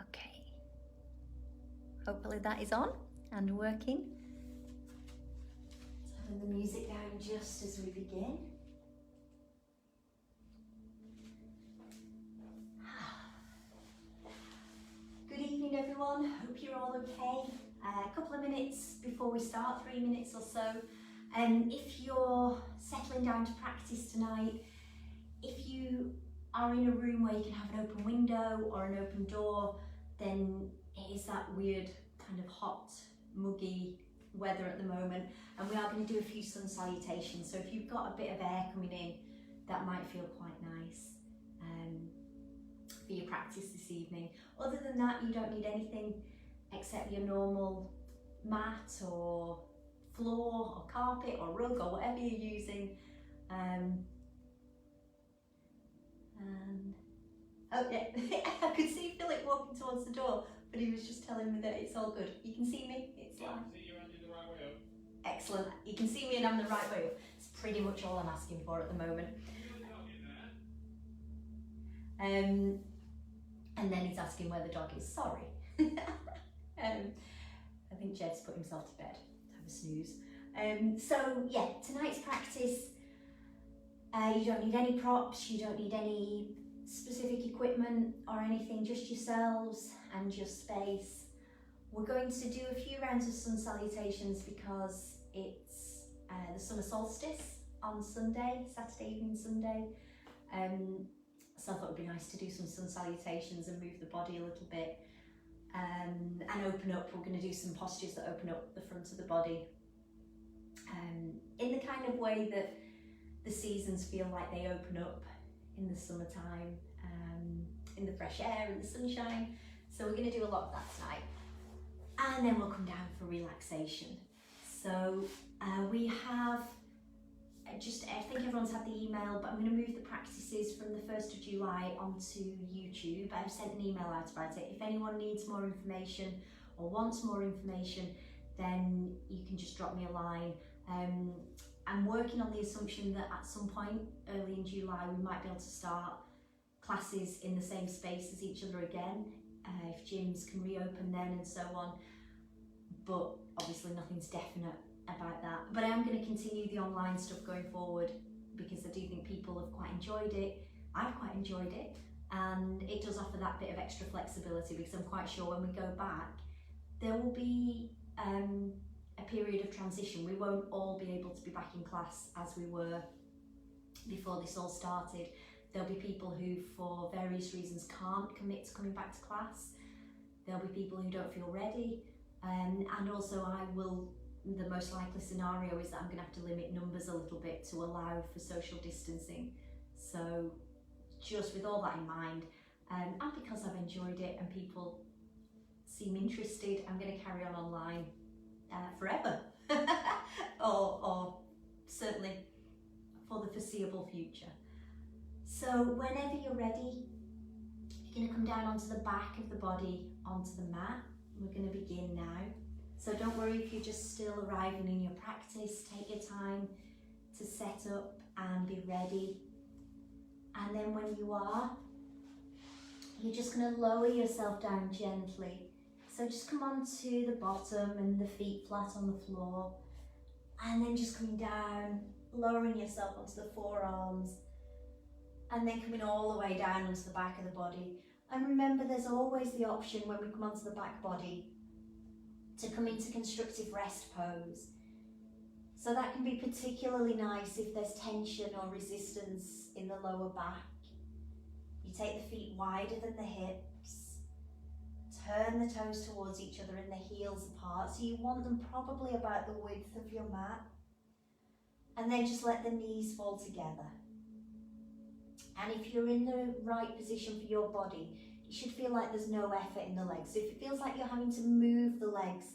Okay. Hopefully that is on and working. Let's having the music down just as we begin. Good evening everyone, hope you're all okay. A couple of minutes before we start, 3 minutes or so. If you're settling down to practice tonight, if you are in a room where you can have an open window or an open door, then it is that weird kind of hot, muggy weather at the moment, and we are going to do a few sun salutations. So if you've got a bit of air coming in, that might feel quite nice for your practice this evening. Other than that, you don't need anything except your normal mat or floor or carpet or rug or whatever you're using. And oh yeah, I could see Philip walking towards the door, but he was just telling me that it's all good. You can see me, it's live. See you and you're the right way up. Excellent, you can see me and I'm the right way up. It's pretty much all I'm asking for at the moment. And then he's asking where the dog is, sorry. I think Jed's put himself to bed, have a snooze. So yeah, tonight's practice, you don't need any props, you don't need any specific equipment or anything, just yourselves and your space. We're going to do a few rounds of sun salutations because it's the summer solstice on Sunday, Saturday evening Sunday. So I thought it would be nice to do some sun salutations and move the body a little bit and open up. We're going to do some postures that open up the front of the body in the kind of way that the seasons feel like they open up in the summertime, in the fresh air and the sunshine. So we're going to do a lot of that tonight, and then we'll come down for relaxation. So we have I think everyone's had the email, but I'm going to move the practices from the 1st of July onto YouTube. I've sent an email out about it. If anyone needs more information or wants more information, then you can just drop me a line. I'm working on the assumption that at some point early in July we might be able to start classes in the same space as each other again, if gyms can reopen then and so on, but obviously nothing's definite about that. But I am going to continue the online stuff going forward because I do think people have quite enjoyed it. I've quite enjoyed it, and it does offer that bit of extra flexibility because I'm quite sure when we go back there will be a period of transition. We won't all be able to be back in class as we were before this all started. There'll be people who for various reasons can't commit to coming back to class. There'll be people who don't feel ready, and also the most likely scenario is that I'm going to have to limit numbers a little bit to allow for social distancing. So just with all that in mind, and because I've enjoyed it and people seem interested, I'm going to carry on online forever or certainly for the foreseeable future. So whenever you're ready, you're going to come down onto the back of the body, onto the mat. We're going to begin now. So don't worry if you're just still arriving in your practice. Take your time to set up and be ready. And then when you are, you're just going to lower yourself down gently. So just come onto the bottom and the feet flat on the floor. And then just coming down, lowering yourself onto the forearms. And then coming all the way down onto the back of the body. And remember, there's always the option when we come onto the back body to come into constructive rest pose. So that can be particularly nice if there's tension or resistance in the lower back. You take the feet wider than the hips, turn the toes towards each other and the heels apart. So you want them probably about the width of your mat. And then just let the knees fall together. And if you're in the right position for your body, you should feel like there's no effort in the legs. So if it feels like you're having to move the legs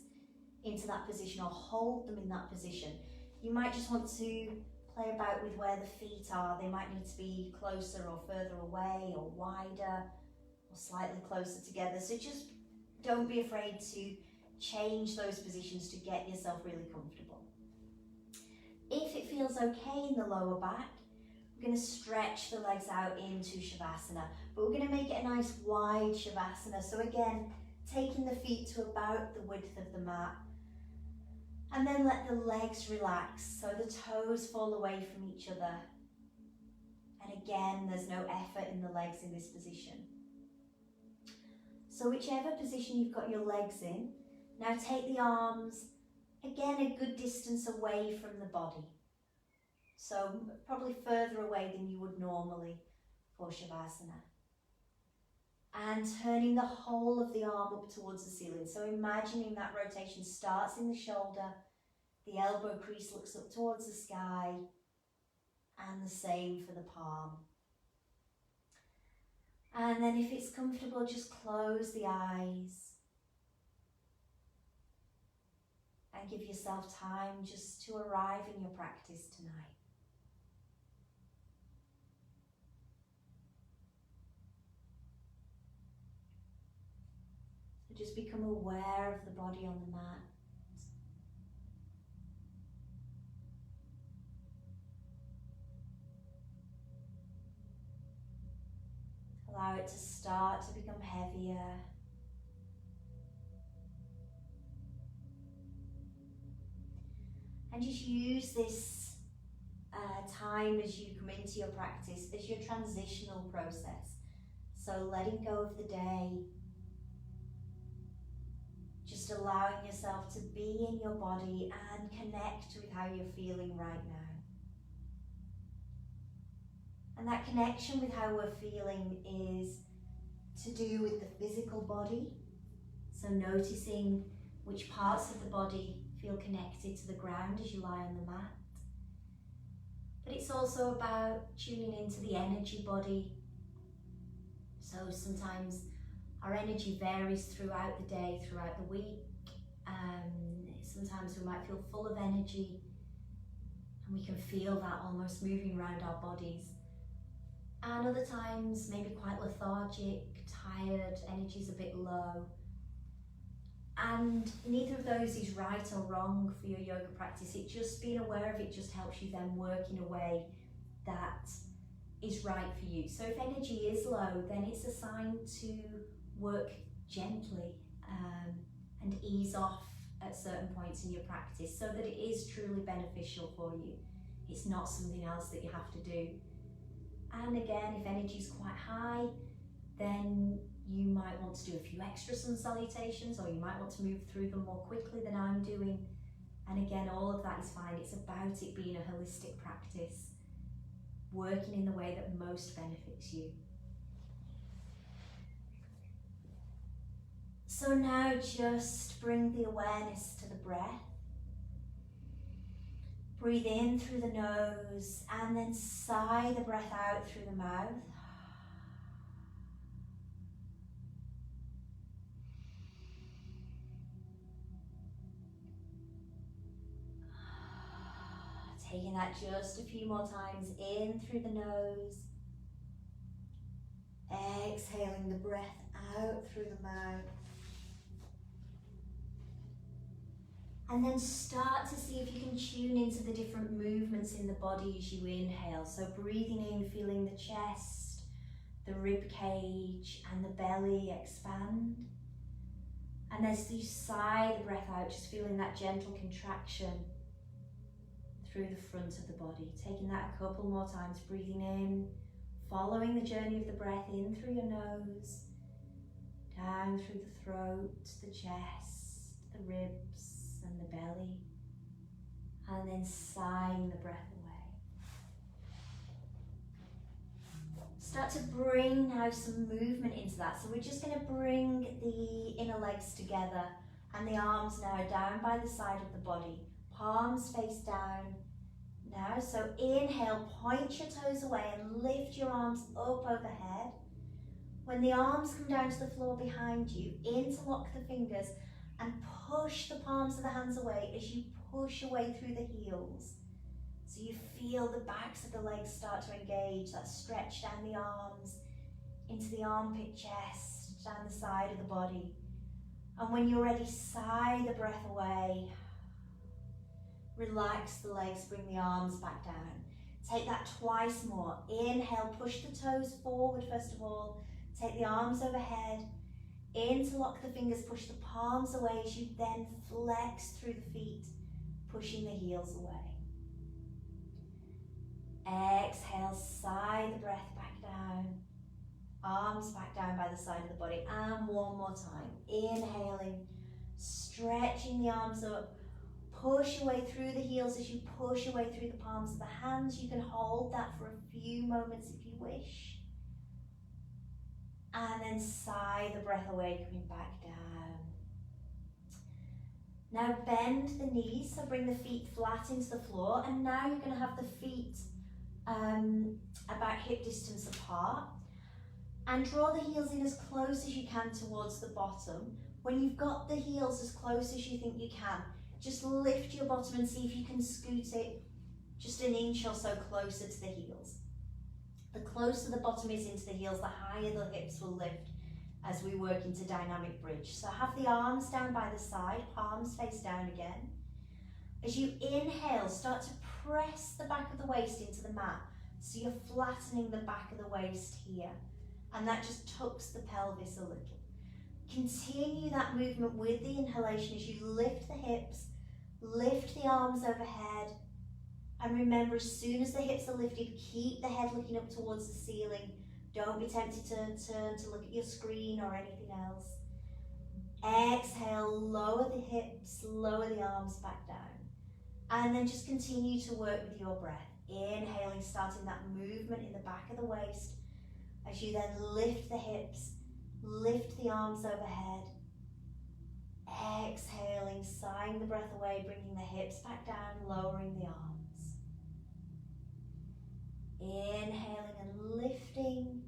into that position or hold them in that position, you might just want to play about with where the feet are. They might need to be closer or further away or wider or slightly closer together. So just don't be afraid to change those positions to get yourself really comfortable. If it feels okay in the lower back, we're going to stretch the legs out into Shavasana, but we're going to make it a nice wide Shavasana. So again, taking the feet to about the width of the mat. And then let the legs relax, so the toes fall away from each other. And again, there's no effort in the legs in this position. So whichever position you've got your legs in, now take the arms, again, a good distance away from the body. So probably further away than you would normally for Shavasana. And turning the whole of the arm up towards the ceiling. So imagining that rotation starts in the shoulder, the elbow crease looks up towards the sky, and the same for the palm. And then if it's comfortable, just close the eyes and give yourself time just to arrive in your practice tonight. So just become aware of the body on the mat. Allow it to start to become heavier. And just use this time as you come into your practice as your transitional process. So letting go of the day, just allowing yourself to be in your body and connect with how you're feeling right now. And that connection with how we're feeling is to do with the physical body. So noticing which parts of the body feel connected to the ground as you lie on the mat. But it's also about tuning into the energy body. So sometimes our energy varies throughout the day, throughout the week. Sometimes we might feel full of energy and we can feel that almost moving around our bodies. And other times, maybe quite lethargic, tired, energy's a bit low. And neither of those is right or wrong for your yoga practice. It just being aware of it just helps you then work in a way that is right for you. So if energy is low, then it's a sign to work gently and ease off at certain points in your practice so that it is truly beneficial for you. It's not something else that you have to do. And again, if energy is quite high, then you might want to do a few extra sun salutations, or you might want to move through them more quickly than I'm doing. And again, all of that is fine. It's about it being a holistic practice, working in the way that most benefits you. So now just bring the awareness to the breath. Breathe in through the nose and then sigh the breath out through the mouth. Taking that just a few more times, in through the nose. Exhaling the breath out through the mouth. And then start to see if you can tune into the different movements in the body as you inhale. So breathing in, feeling the chest, the rib cage and the belly expand. And as you sigh the breath out, just feeling that gentle contraction through the front of the body. Taking that a couple more times, breathing in, following the journey of the breath in through your nose, down through the throat, the chest, the ribs, and the belly, and then sighing the breath away. Start to bring now some movement into that. So we're just going to bring the inner legs together and the arms now down by the side of the body, palms face down now. So inhale, point your toes away and lift your arms up overhead. When the arms come down to the floor behind you, interlock the fingers and push the palms of the hands away as you push away through the heels. So you feel the backs of the legs start to engage, that stretch down the arms, into the armpit, chest, down the side of the body. And when you're ready, sigh the breath away. Relax the legs, bring the arms back down. Take that twice more. Inhale, push the toes forward first of all, Take the arms overhead, interlock the fingers, push the palms away as you then flex through the feet, pushing the heels away. Exhale, sigh the breath back down. Arms back down by the side of the body. And one more time. Inhaling, stretching the arms up. Push away through the heels as you push away through the palms of the hands. You can hold that for a few moments if you wish. And then sigh the breath away, coming back down. Now bend the knees, so bring the feet flat into the floor. And now you're going to have the feet about hip distance apart. And draw the heels in as close as you can towards the bottom. When you've got the heels as close as you think you can, just lift your bottom and see if you can scoot it just an inch or so closer to the heels. The closer the bottom is into the heels, the higher the hips will lift as we work into dynamic bridge. So have the arms down by the side, palms face down again. As you inhale, start to press the back of the waist into the mat. So you're flattening the back of the waist here. And that just tucks the pelvis a little. Continue that movement with the inhalation as you lift the hips, lift the arms overhead. And remember, as soon as the hips are lifted, keep the head looking up towards the ceiling. Don't be tempted to turn to look at your screen or anything else. Exhale, lower the hips, lower the arms back down. And then just continue to work with your breath. Inhaling, starting that movement in the back of the waist. As you then lift the hips, lift the arms overhead. Exhaling, sighing the breath away, bringing the hips back down, lowering the arms. Inhaling and lifting.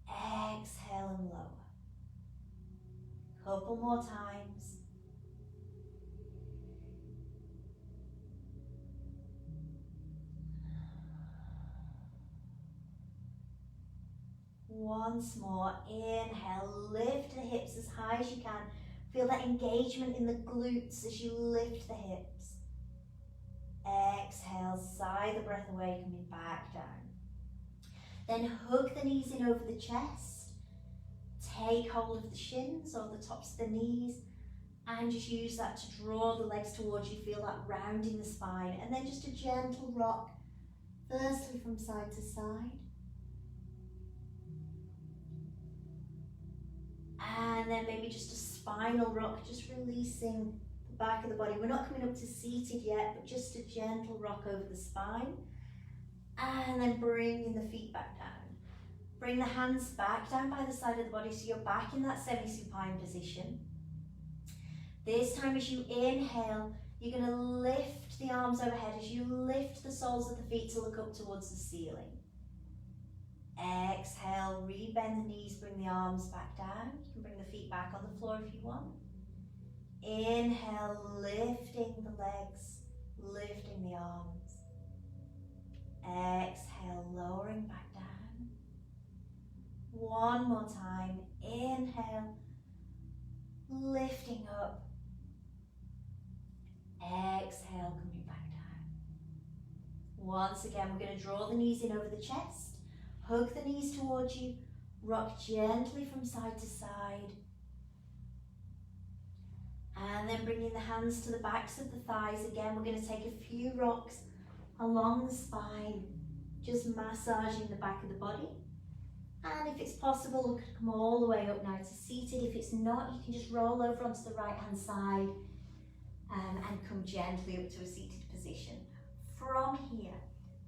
Exhale and lower. Couple more times. Once more, inhale, lift the hips as high as you can. Feel that engagement in the glutes as you lift the hips. Exhale, sigh the breath away, coming back down. Then hug the knees in over the chest. Take hold of the shins or the tops of the knees and just use that to draw the legs towards you. Feel that rounding the spine. And then just a gentle rock, firstly from side to side. And then maybe just a spinal rock, just releasing the back of the body. We're not coming up to seated yet, but just a gentle rock over the spine. And then bringing the feet back down. Bring the hands back down by the side of the body so you're back in that semi-supine position. This time as you inhale, you're going to lift the arms overhead as you lift the soles of the feet to look up towards the ceiling. Exhale, rebend the knees, bring the arms back down. You can bring the feet back on the floor if you want. Inhale, lifting the legs, lifting the arms. Exhale, lowering back down. One more time. Inhale, lifting up. Exhale, coming back down. Once again, we're going to draw the knees in over the chest. Hug the knees towards you, rock gently from side to side. And then bringing the hands to the backs of the thighs. Again, we're going to take a few rocks along the spine, just massaging the back of the body. And if it's possible, we could come all the way up now to seated. If it's not, you can just roll over onto the right hand side and come gently up to a seated position. From here,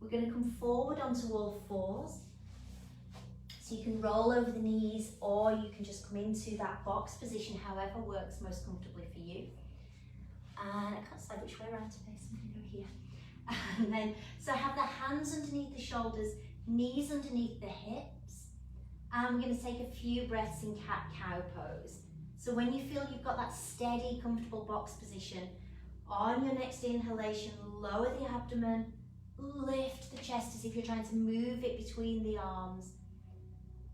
we're going to come forward onto all fours. So you can roll over the knees or you can just come into that box position, however works most comfortably for you. And I can't decide which way around today, so I'm going to go here. And then, so have the hands underneath the shoulders, knees underneath the hips. And we're going to take a few breaths in cat-cow pose. So when you feel you've got that steady, comfortable box position, on your next inhalation, lower the abdomen, lift the chest as if you're trying to move it between the arms.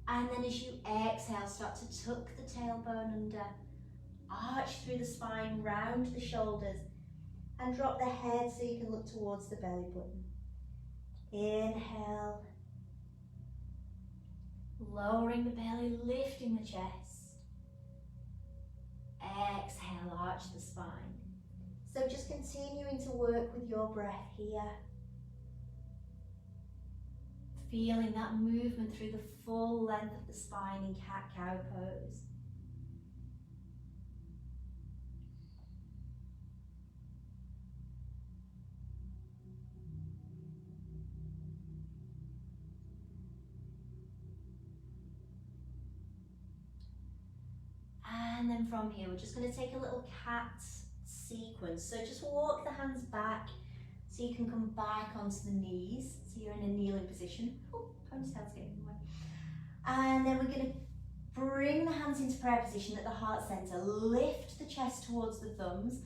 And then as you exhale, start to tuck the tailbone under, arch through the spine, round the shoulders, and drop the head so you can look towards the belly button. Inhale, Lowering the belly, lifting the chest. Exhale, arch the spine. So just continuing to work with your breath here. Feeling that movement through the full length of the spine in cat-cow pose. And then from here, we're just going to take a little cat sequence. So just walk the hands back so you can come back onto the knees. So you're in a kneeling position. Oh, ponytail's getting in the way. And then we're going to bring the hands into prayer position at the heart center. Lift the chest towards the thumbs.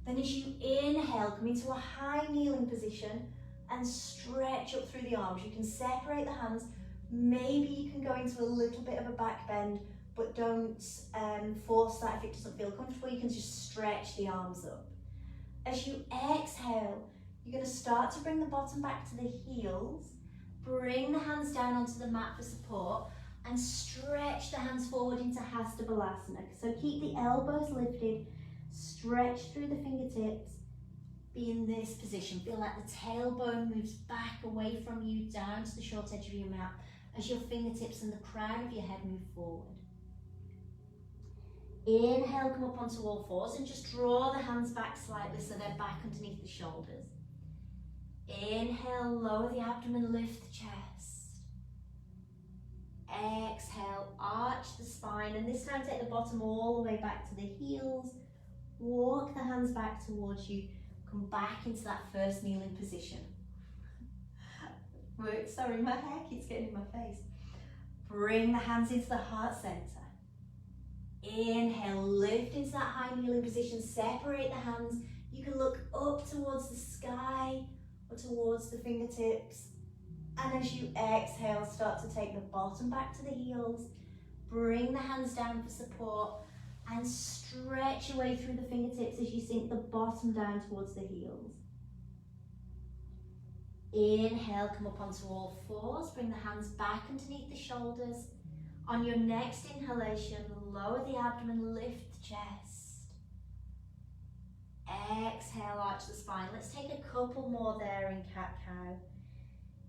Then as you inhale, come into a high kneeling position and stretch up through the arms. You can separate the hands. Maybe you can go into a little bit of a back bend, but don't force that if it doesn't feel comfortable. You can just stretch the arms up. As you exhale, you're going to start to bring the bottom back to the heels. Bring the hands down onto the mat for support and stretch the hands forward into Hasta Balasana. So keep the elbows lifted, stretch through the fingertips, be in this position. Feel like the tailbone moves back away from you down to the short edge of your mat as your fingertips and the crown of your head move forward. Inhale, come up onto all fours and just draw the hands back slightly so they're back underneath the shoulders. Inhale, lower the abdomen, lift the chest. Exhale, arch the spine, and this time take the bottom all the way back to the heels. Walk the hands back towards you. Come back into that first kneeling position. Sorry, my hair keeps getting in my face. Bring the hands into the heart center. Inhale, lift into that high kneeling position. Separate the hands. You can look up towards the sky or towards the fingertips. And as you exhale, start to take the bottom back to the heels. Bring the hands down for support and stretch away through the fingertips as you sink the bottom down towards the heels. Inhale, come up onto all fours. Bring the hands back underneath the shoulders. On your next inhalation, lower the abdomen, lift the chest. Exhale, arch the spine. Let's take a couple more there in cat-cow.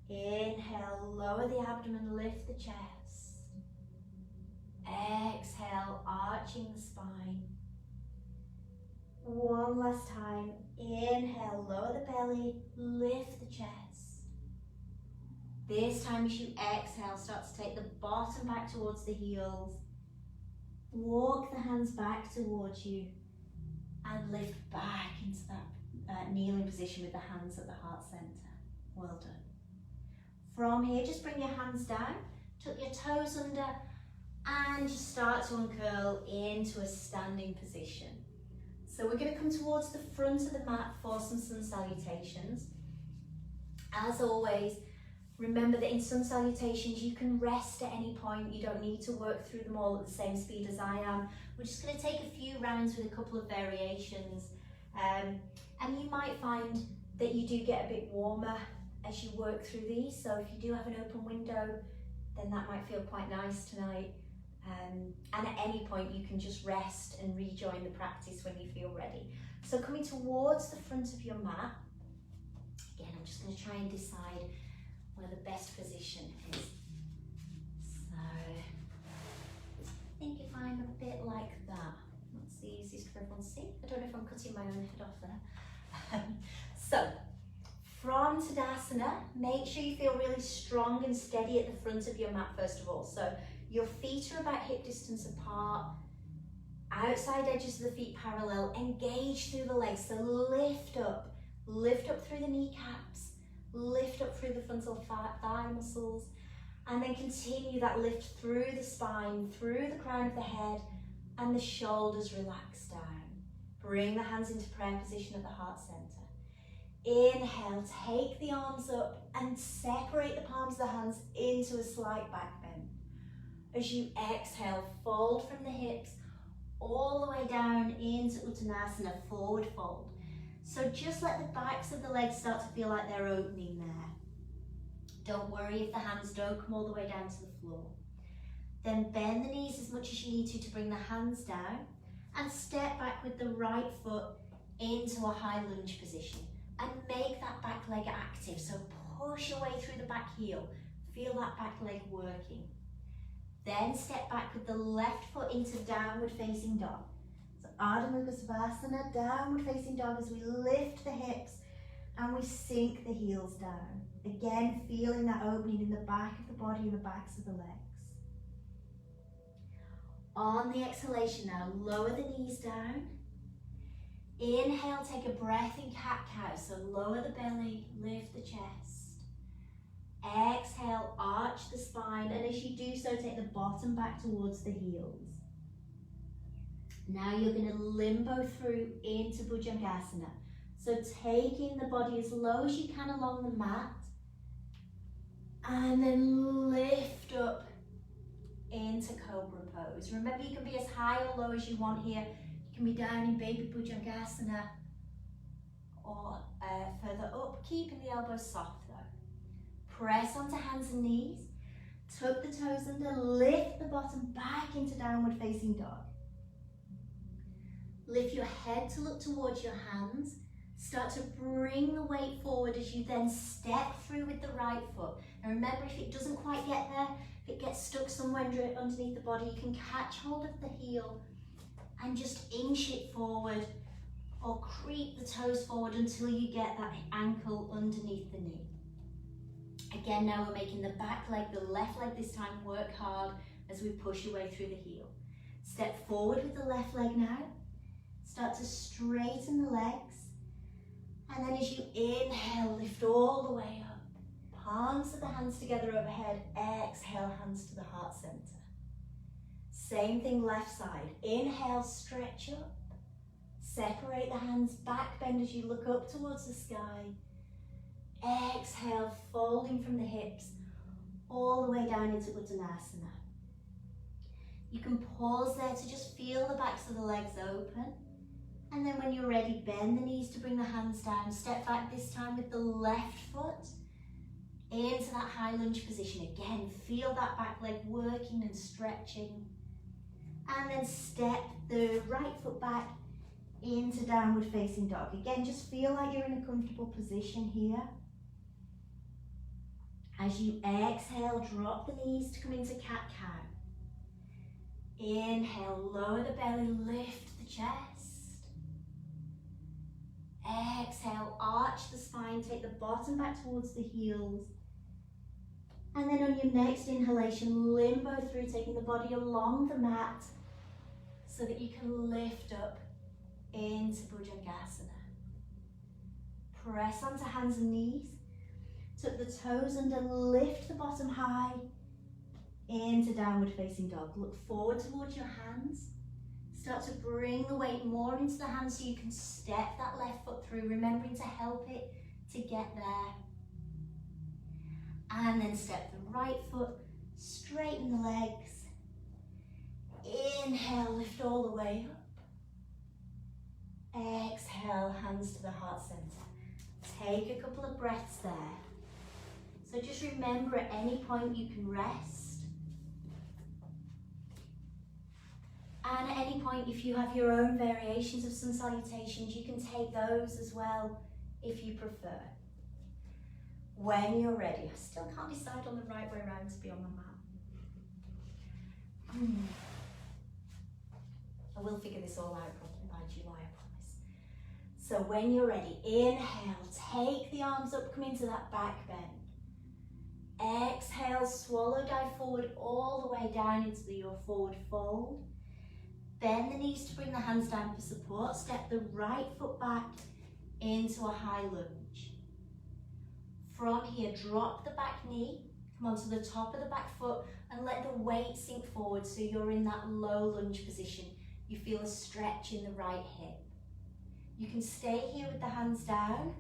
Inhale, lower the abdomen, lift the chest. Exhale, arching the spine. One last time. Inhale, lower the belly, lift the chest. This time as you exhale, start to take the bottom back towards the heels. Walk the hands back towards you and lift back into that kneeling position with the hands at the heart center. Well done. From here, just bring your hands down, tuck your toes under, and just start to uncurl into a standing position. So we're going to come towards the front of the mat for some sun salutations. As always, remember that in sun salutations you can rest at any point. You don't need to work through them all at the same speed as I am. We're just going to take a few rounds with a couple of variations. And you might find that you do get a bit warmer as you work through these. So if you do have an open window, then that might feel quite nice tonight. And at any point you can just rest and rejoin the practice when you feel ready. So coming towards the front of your mat, again I'm just going to try and decide where the best position is. So I think if I'm a bit like that, that's the easiest for everyone to see. I don't know if I'm cutting my own head off there. So from Tadasana, make sure you feel really strong and steady at the front of your mat first of all. So your feet are about hip distance apart, outside edges of the feet parallel, engage through the legs. So lift up through the kneecaps, lift up through the frontal thigh muscles, and then continue that lift through the spine, through the crown of the head, and the shoulders relax down. Bring the hands into prayer position at the heart center. Inhale, take the arms up and separate the palms of the hands into a slight back bend. As you exhale, fold from the hips all the way down into Uttanasana, forward fold. So just let the backs of the legs start to feel like they're opening there. Don't worry if the hands don't come all the way down to the floor. Then bend the knees as much as you need to bring the hands down and step back with the right foot into a high lunge position and make that back leg active. So push your way through the back heel. Feel that back leg working. Then step back with the left foot into downward facing dog. So Ardha Mukha Savasana, downward facing dog as we lift the hips and we sink the heels down. Again, feeling that opening in the back of the body and the backs of the legs. On the exhalation now, lower the knees down. Inhale, take a breath in cat-cow. So lower the belly, lift the chest. Exhale, arch the spine, and as you do so, take the bottom back towards the heels. Now you're going to limbo through into Bhujangasana. So taking the body as low as you can along the mat, and then lift up into Cobra Pose. Remember, you can be as high or low as you want here. You can be down in Baby Bhujangasana or further up, keeping the elbows soft though. Press onto hands and knees, tuck the toes under, lift the bottom back into downward facing dog. Lift your head to look towards your hands. Start to bring the weight forward as you then step through with the right foot. Now remember, if it doesn't quite get there, if it gets stuck somewhere underneath the body, you can catch hold of the heel and just inch it forward or creep the toes forward until you get that ankle underneath the knee. Again, now we're making the back leg, the left leg this time, work hard as we push your way through the heel. Step forward with the left leg now. Start to straighten the legs. And then as you inhale, lift all the way up. Palms of the hands together overhead. Exhale, hands to the heart center. Same thing left side. Inhale, stretch up. Separate the hands, back bend as you look up towards the sky. Exhale, folding from the hips all the way down into Uttanasana. You can pause there to just feel the backs of the legs open. And then when you're ready, bend the knees to bring the hands down. Step back this time with the left foot into that high lunge position. Again, feel that back leg working and stretching. And then step the right foot back into downward facing dog. Again, just feel like you're in a comfortable position here. As you exhale, drop the knees to come into cat-cow. Inhale, lower the belly, lift the chest. Exhale, arch the spine, take the bottom back towards the heels. And then on your next inhalation, limbo through, taking the body along the mat so that you can lift up into Bhujangasana. Press onto hands and knees. Tuck the toes under, lift the bottom high into downward facing dog. Look forward towards your hands. Start to bring the weight more into the hands so you can step that left foot through, remembering to help it to get there. And then step the right foot, straighten the legs. Inhale, lift all the way up. Exhale, hands to the heart center. Take a couple of breaths there. So just remember, at any point you can rest. And at any point, if you have your own variations of sun salutations, you can take those as well if you prefer. When you're ready, I still can't decide on the right way around to be on the mat. I will figure this all out properly by July, I promise. So when you're ready, inhale, take the arms up, come into that back bend. Exhale, swallow, dive forward all the way down into your forward fold. Bend the knees to bring the hands down for support. Step the right foot back into a high lunge. From here, drop the back knee, come onto the top of the back foot and let the weight sink forward so you're in that low lunge position. You feel a stretch in the right hip. You can stay here with the hands down,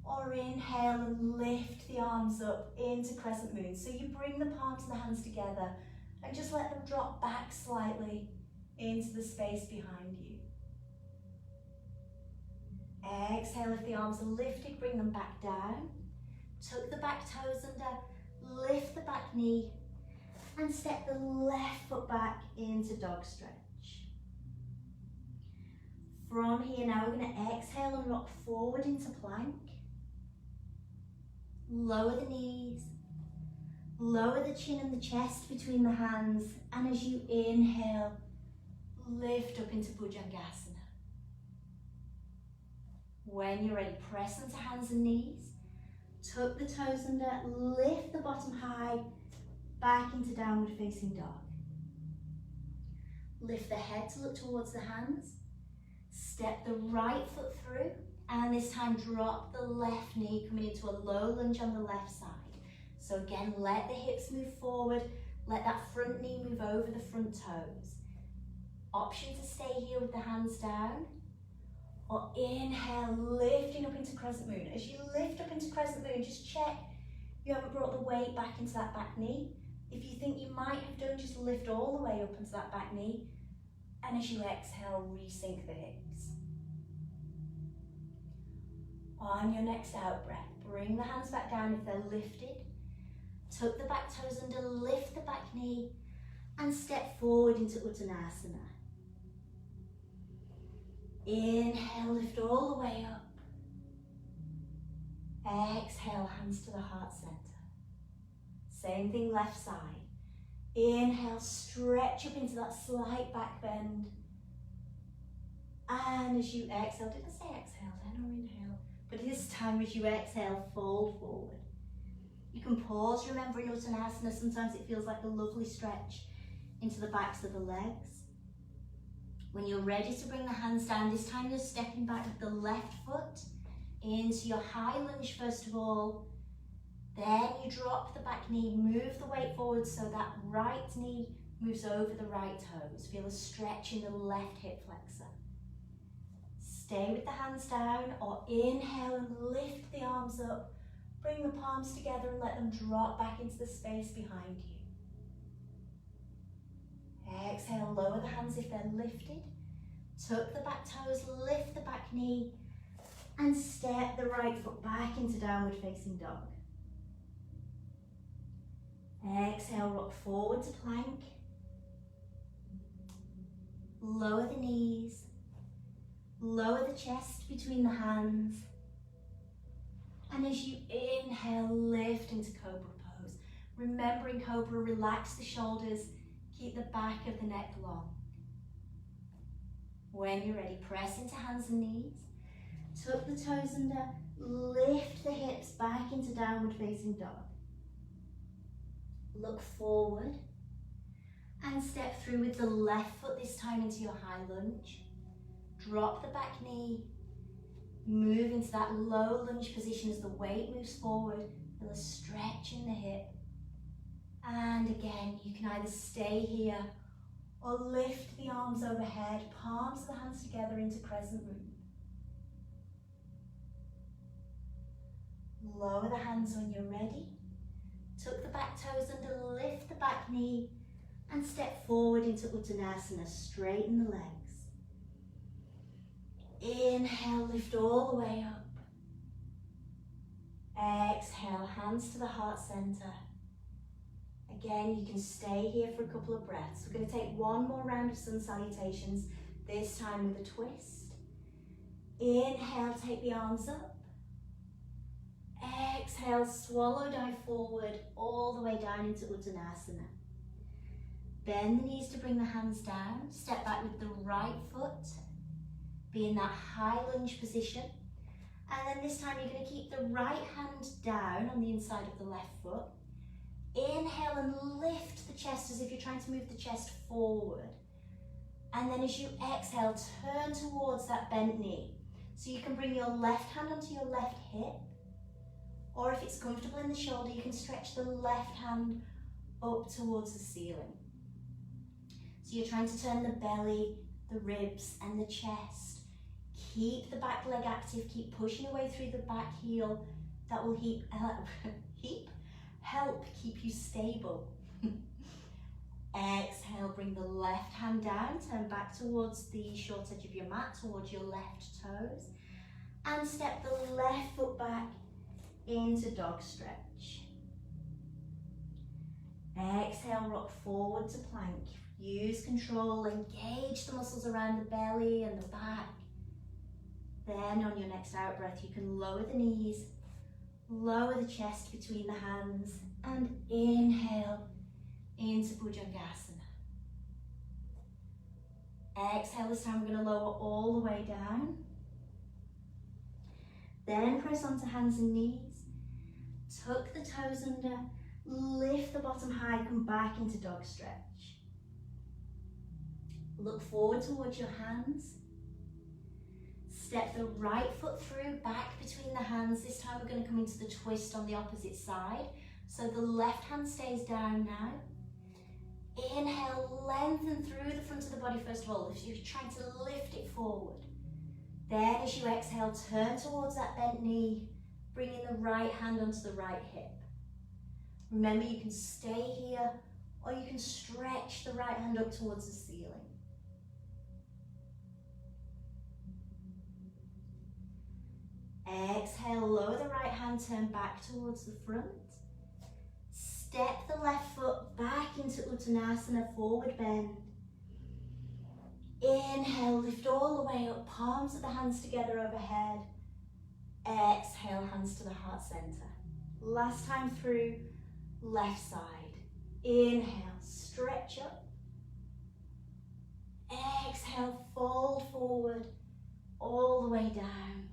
or inhale and lift the arms up into crescent moon. So you bring the palms and the hands together and just let them drop back slightly into the space behind you. Exhale, if the arms are lifted, bring them back down. Tuck the back toes under, lift the back knee, And step the left foot back into dog stretch. From here now we're going to exhale and rock forward into plank. Lower the knees. Lower the chin and the chest between the hands, and as you inhale, lift up into Bhujangasana. When you're ready, press into hands and knees. Tuck the toes under, lift the bottom high, back into downward facing dog. Lift the head to look towards the hands. Step the right foot through, and this time drop the left knee, coming into a low lunge on the left side. So again, let the hips move forward, let that front knee move over the front toes. Option to stay here with the hands down, or inhale, lifting up into crescent moon. As you lift up into crescent moon, just check you haven't brought the weight back into that back knee. If you think you might have done, just lift all the way up into that back knee. And as you exhale, resync the hips. On your next out breath, bring the hands back down if they're lifted. Tuck the back toes under, lift the back knee, and step forward into Uttanasana. Inhale, lift all the way up. Exhale, hands to the heart center. Same thing left side. Inhale, stretch up into that slight back bend. And as you exhale, did I say exhale then or inhale? But this time as you exhale, fold forward. You can pause, remember in Uttanasana, sometimes it feels like a lovely stretch into the backs of the legs. When you're ready to bring the hands down, this time you're stepping back with the left foot into your high lunge first of all. Then you drop the back knee, move the weight forward so that right knee moves over the right toes. Feel a stretch in the left hip flexor. Stay with the hands down, or inhale and lift the arms up. Bring the palms together and let them drop back into the space behind you. Exhale, lower the hands if they're lifted. Tuck the back toes, lift the back knee, and step the right foot back into downward facing dog. Exhale, rock forward to plank. Lower the knees. Lower the chest between the hands. And as you inhale, lift into Cobra Pose. Remembering Cobra, relax the shoulders, keep the back of the neck long. When you're ready, press into hands and knees. Tuck the toes under, lift the hips back into downward facing dog. Look forward and step through with the left foot this time into your high lunge. Drop the back knee, move into that low lunge position as the weight moves forward. Feel a stretch in the hip. And again, you can either stay here or lift the arms overhead, palms of the hands together into crescent moon. Lower the hands when you're ready. Tuck the back toes under, lift the back knee, and step forward into Uttanasana, straighten the legs. Inhale, lift all the way up. Exhale, hands to the heart center. Again, you can stay here for a couple of breaths. We're going to take one more round of sun salutations, this time with a twist. Inhale, take the arms up. Exhale, swallow, dive forward, all the way down into Uttanasana. Bend the knees to bring the hands down. Step back with the right foot. Be in that high lunge position. And then this time you're going to keep the right hand down on the inside of the left foot. Inhale and lift the chest as if you're trying to move the chest forward. And then as you exhale, turn towards that bent knee. So you can bring your left hand onto your left hip. Or if it's comfortable in the shoulder, you can stretch the left hand up towards the ceiling. So you're trying to turn the belly, the ribs and the chest. Keep the back leg active, keep pushing away through the back heel. That will help keep you stable. Exhale, bring the left hand down, turn back towards the short edge of your mat, towards your left toes. And step the left foot back into dog stretch. Exhale, rock forward to plank. Use control, engage the muscles around the belly and the back. Then on your next out breath, you can lower the knees, lower the chest between the hands, and inhale into Bhujangasana. Exhale, this time we're going to lower all the way down. Then press onto hands and knees. Tuck the toes under, lift the bottom high, come back into dog stretch. Look forward towards your hands. Step the right foot through, back between the hands. This time we're going to come into the twist on the opposite side. So the left hand stays down now. Inhale, lengthen through the front of the body first of all. If you're trying to lift it forward. Then as you exhale, turn towards that bent knee, bringing the right hand onto the right hip. Remember, you can stay here or you can stretch the right hand up towards the ceiling. Exhale, lower the right hand, turn back towards the front. Step the left foot back into Uttanasana, forward bend. Inhale, lift all the way up, palms of the hands together overhead. Exhale, hands to the heart center. Last time through, left side. Inhale, stretch up. Exhale, fold forward, all the way down.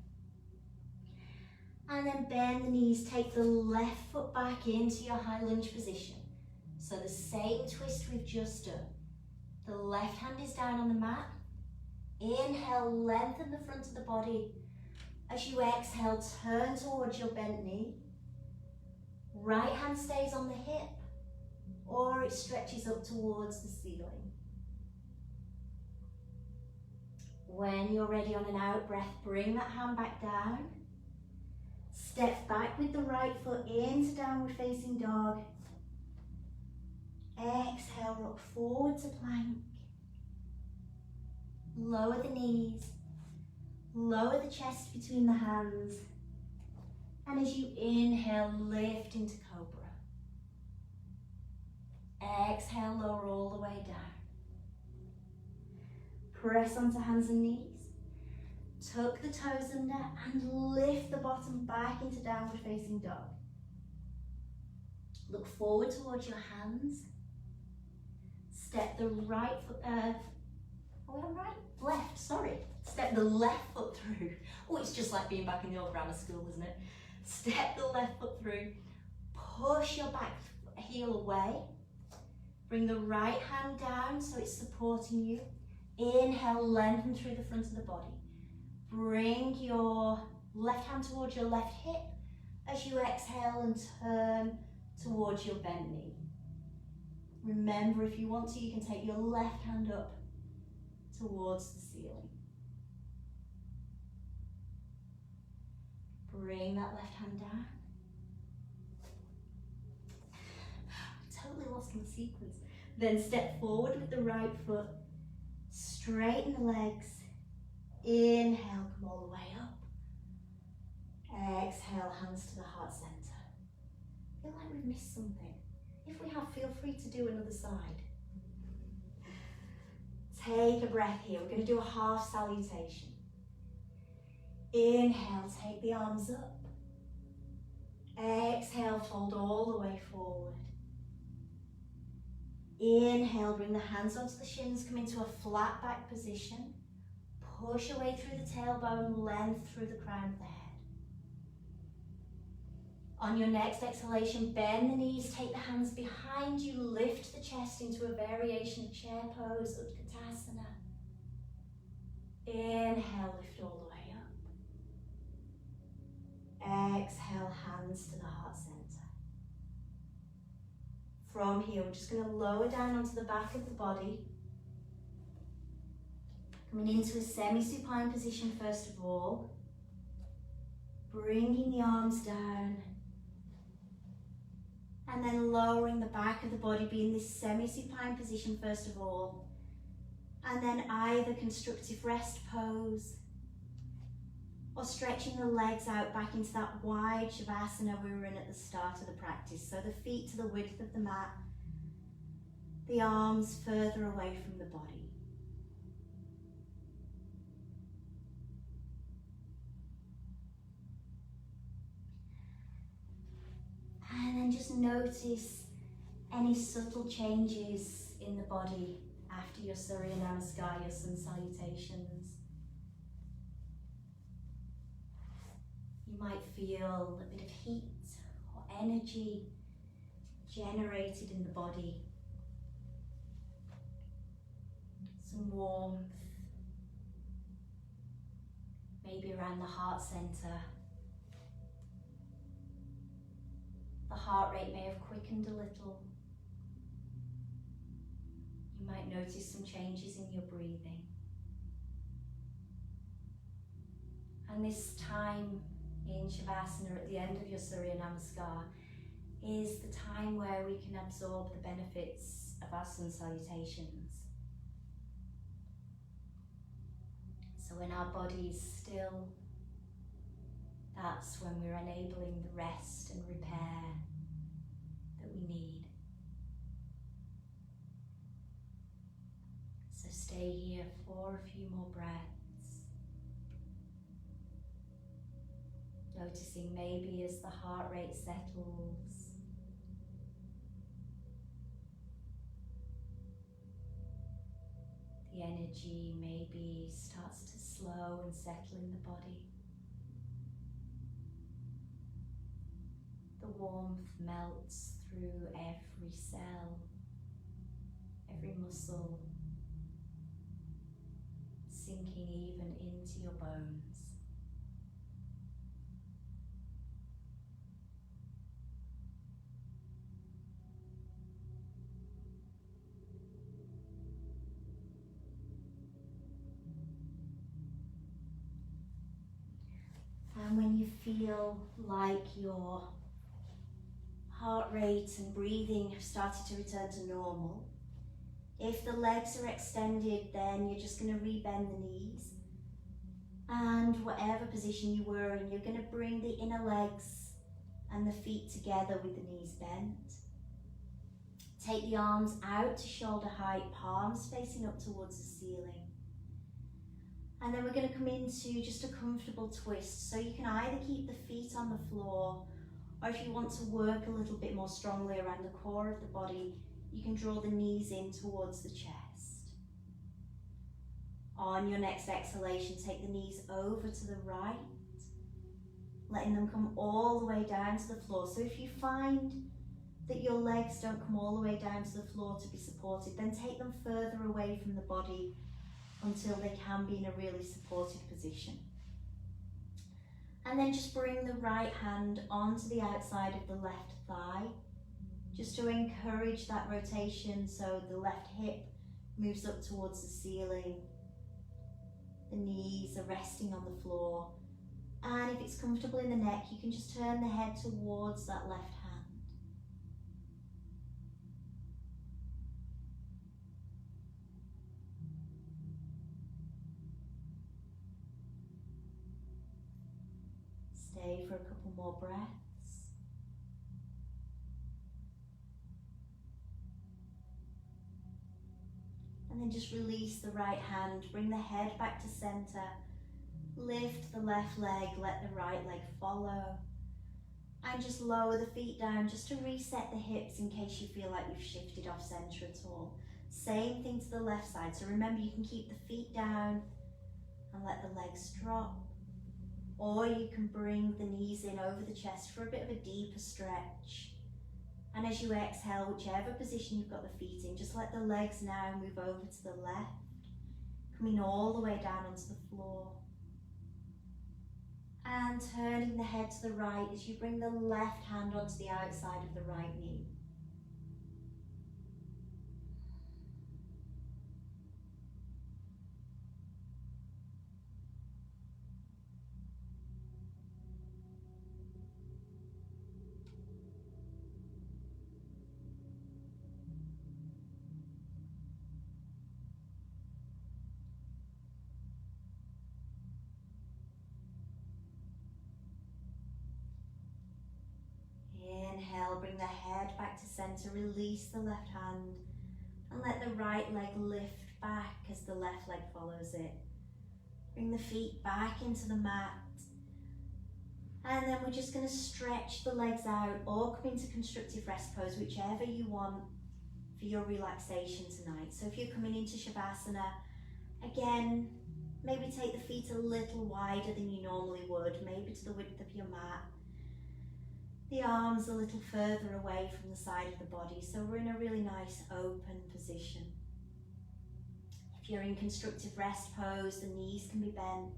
And then bend the knees, take the left foot back into your high lunge position. So the same twist we've just done. The left hand is down on the mat. Inhale, lengthen the front of the body. As you exhale, turn towards your bent knee. Right hand stays on the hip, or it stretches up towards the ceiling. When you're ready on an out breath, bring that hand back down. Step back with the right foot into downward facing dog. Exhale, rock forward to plank. Lower the knees. Lower the chest between the hands. And as you inhale, lift into cobra. Exhale, lower all the way down. Press onto hands and knees. Tuck the toes under and lift the bottom back into downward facing dog. Look forward towards your hands. Step the right foot, left, sorry. Step the left foot through. Oh, it's just like being back in the old grammar school, isn't it? Step the left foot through. Push your back heel away. Bring the right hand down so it's supporting you. Inhale, lengthen through the front of the body. Bring your left hand towards your left hip as you exhale and turn towards your bent knee. Remember, if you want to, you can take your left hand up towards the ceiling. Bring that left hand down. Totally lost my sequence. Then step forward with the right foot. Straighten the legs. Inhale, come all the way up. Exhale, hands to the heart center. Feel like we've missed something. If we have, feel free to do another side. Take a breath here. We're going to do a half salutation. Inhale, take the arms up. Exhale, fold all the way forward. Inhale, bring the hands onto the shins, come into a flat back position. Push away through the tailbone, length through the crown of the head. On your next exhalation, bend the knees, take the hands behind you, lift the chest into a variation of chair pose, Utkatasana. Inhale, lift all the way up. Exhale, hands to the heart center. From here, we're just going to lower down onto the back of the body. Coming into a semi-supine position first of all. Bringing the arms down. And then lowering the back of the body, being this semi-supine position first of all. And then either constructive rest pose or stretching the legs out back into that wide Shavasana we were in at the start of the practice. So the feet to the width of the mat, the arms further away from the body. And then just notice any subtle changes in the body after your Surya Namaskar, your sun salutations. You might feel a bit of heat or energy generated in the body. Some warmth, maybe around the heart center. The heart rate may have quickened a little. You might notice some changes in your breathing. And this time in Shavasana at the end of your Surya Namaskar is the time where we can absorb the benefits of our sun salutations. So when our body is still, that's when we're enabling the rest and repair that we need. So stay here for a few more breaths. Noticing maybe as the heart rate settles, the energy maybe starts to slow and settle in the body. The warmth melts through every cell, every muscle, sinking even into your bones. And when you feel like your heart rate and breathing have started to return to normal, if the legs are extended, then you're just going to rebend the knees. And whatever position you were in, you're going to bring the inner legs and the feet together with the knees bent. Take the arms out to shoulder height, palms facing up towards the ceiling. And then we're going to come into just a comfortable twist. So you can either keep the feet on the floor, or if you want to work a little bit more strongly around the core of the body, you can draw the knees in towards the chest. On your next exhalation, take the knees over to the right, letting them come all the way down to the floor. So if you find that your legs don't come all the way down to the floor to be supported, then take them further away from the body until they can be in a really supported position. And then just bring the right hand onto the outside of the left thigh, just to encourage that rotation so the left hip moves up towards the ceiling. The knees are resting on the floor. And if it's comfortable in the neck, you can just turn the head towards that left hand. Stay for a couple more breaths. And then just release the right hand, bring the head back to center, lift the left leg, let the right leg follow, and just lower the feet down just to reset the hips in case you feel like you've shifted off center at all. Same thing to the left side, so remember you can keep the feet down and let the legs drop. Or you can bring the knees in over the chest for a bit of a deeper stretch. And as you exhale, whichever position you've got the feet in, just let the legs now move over to the left, coming all the way down onto the floor. And turning the head to the right as you bring the left hand onto the outside of the right knee. Inhale, bring the head back to center, release the left hand, right leg lift back as the left leg follows it. Bring the feet back into the mat. And then we're just going to stretch the legs out or come into constructive rest pose, whichever you want for your relaxation tonight. So if you're coming into Shavasana, again, maybe take the feet a little wider than you normally would, maybe to the width of your mat. The arms a little further away from the side of the body, so we're in a really nice open position. If you're in constructive rest pose, the knees can be bent,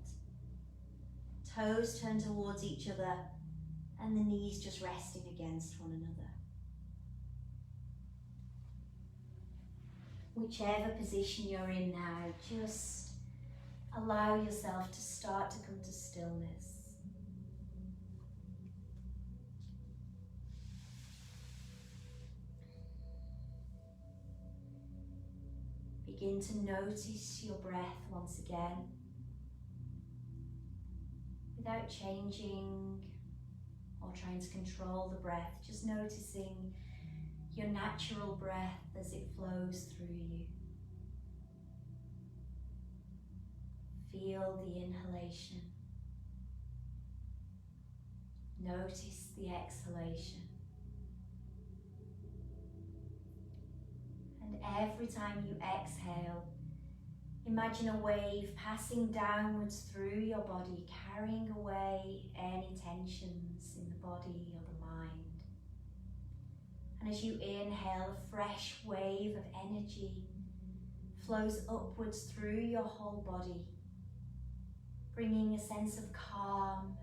toes turn towards each other, and the knees just resting against one another. Whichever position you're in now, just allow yourself to start to come to stillness. Begin to notice your breath once again, without changing or trying to control the breath, just noticing your natural breath as it flows through you. Feel the inhalation. Notice the exhalation. And every time you exhale, imagine a wave passing downwards through your body, carrying away any tensions in the body or the mind. And as you inhale, a fresh wave of energy flows upwards through your whole body, bringing a sense of calm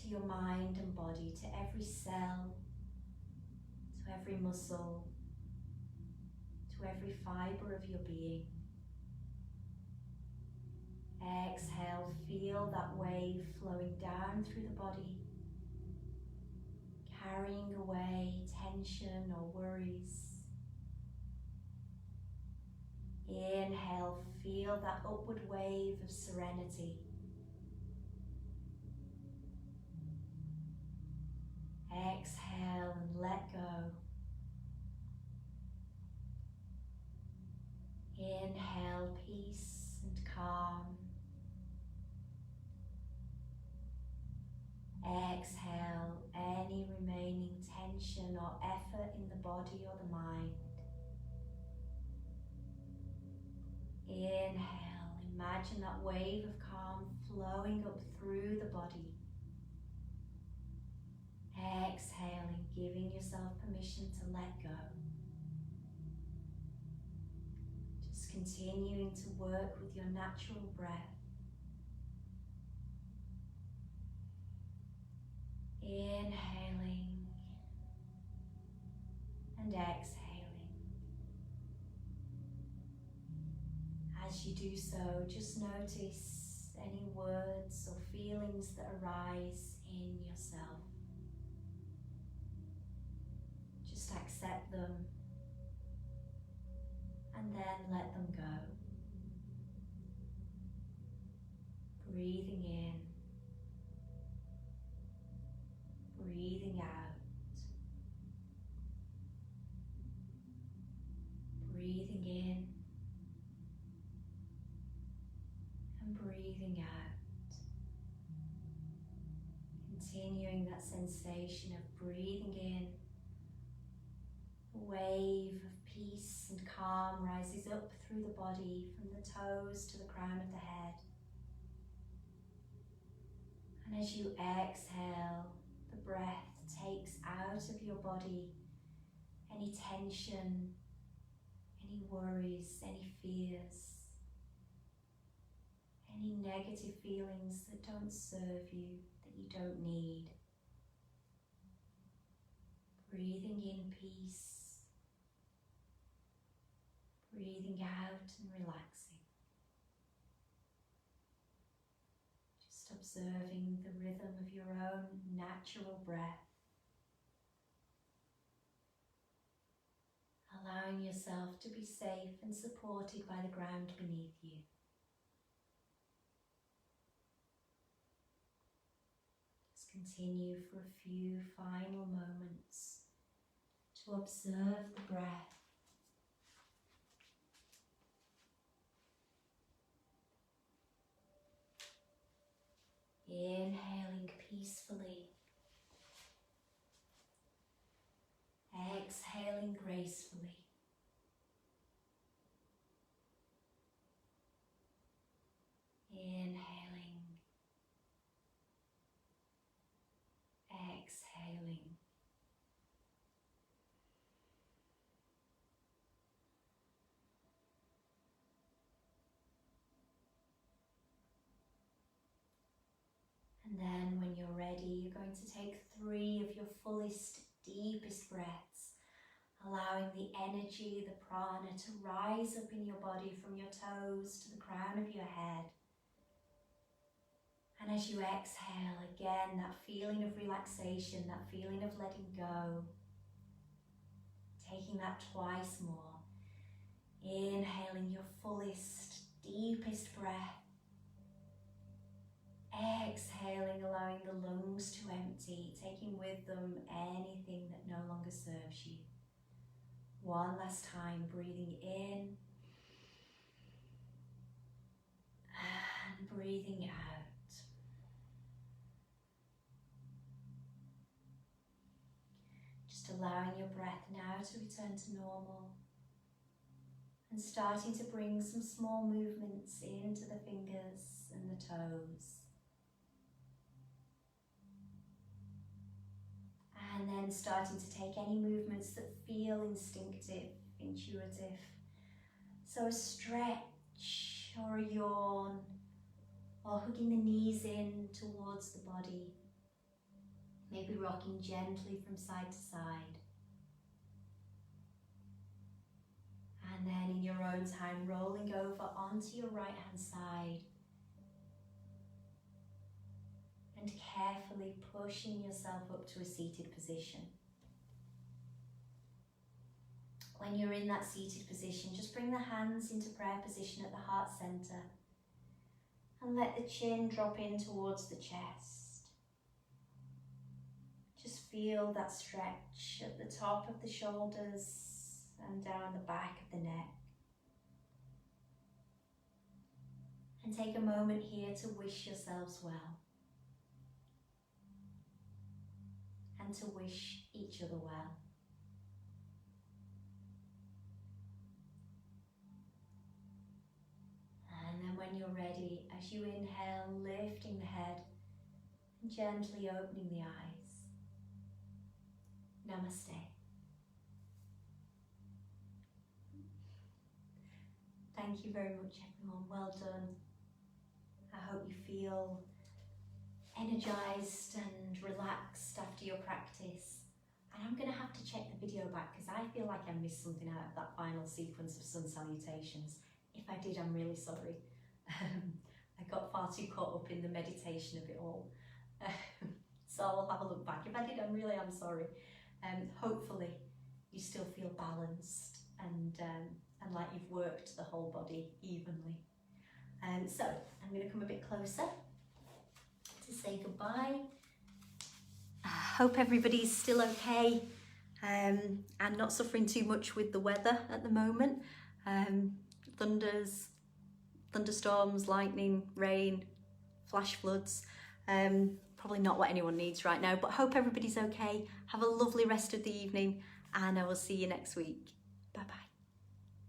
to your mind and body, to every cell, to every muscle, to every fibre of your being. Exhale, feel that wave flowing down through the body, carrying away tension or worries. Inhale, feel that upward wave of serenity. Exhale and let go. Inhale, peace and calm. Exhale any remaining tension or effort in the body or the mind. Inhale, imagine that wave of calm flowing up through the body. Exhaling, giving yourself permission to let go. Just continuing to work with your natural breath. Inhaling and exhaling. As you do so, just notice any words or feelings that arise in yourself. Just accept them and then let them go. Breathing in. Breathing out. Breathing in and breathing out. Continuing that sensation of breathing in. A wave of peace and calm rises up through the body from the toes to the crown of the head. And as you exhale, the breath takes out of your body any tension, any worries, any fears, any negative feelings that don't serve you, that you don't need. Breathing in peace, breathing out and relaxing. Just observing the rhythm of your own natural breath. Allowing yourself to be safe and supported by the ground beneath you. Just continue for a few final moments to observe the breath Inhaling peacefully. Exhaling gracefully. Inhaling. Exhaling. And then when you're ready, you're going to take 3 of your fullest, deepest breaths, allowing the energy, the prana, to rise up in your body from your toes to the crown of your head. And as you exhale, again, that feeling of relaxation, that feeling of letting go, taking that twice more. Inhaling your fullest, deepest breath. Exhaling, allowing the lungs to empty, taking with them anything that no longer serves you. One last time, breathing in and breathing out. Just allowing your breath now to return to normal and starting to bring some small movements into the fingers and the toes. And then starting to take any movements that feel instinctive, intuitive. So a stretch or a yawn, or hooking the knees in towards the body. Maybe rocking gently from side to side. And then in your own time, rolling over onto your right hand side. And carefully pushing yourself up to a seated position. When you're in that seated position, just bring the hands into prayer position at the heart center and let the chin drop in towards the chest. Just feel that stretch at the top of the shoulders and down the back of the neck. And take a moment here to wish yourselves well. And to wish each other well. And then when you're ready, as you inhale, lifting the head and gently opening the eyes. Namaste. Thank you very much, everyone. Well done. I hope you feel energized and relaxed after your practice. And I'm going to have to check the video back because I feel like I missed something out of that final sequence of sun salutations. If I did, I'm really sorry. I got far too caught up in the meditation of it all. So I'll have a look back. If I did, I'm sorry. Hopefully you still feel balanced and like you've worked the whole body evenly. So I'm going to come a bit closer to say goodbye. I hope everybody's still okay and not suffering too much with the weather at the moment. Thunderstorms, lightning, rain, flash floods. Probably not what anyone needs right now, but hope everybody's okay. Have a lovely rest of the evening and I will see you next week. Bye bye.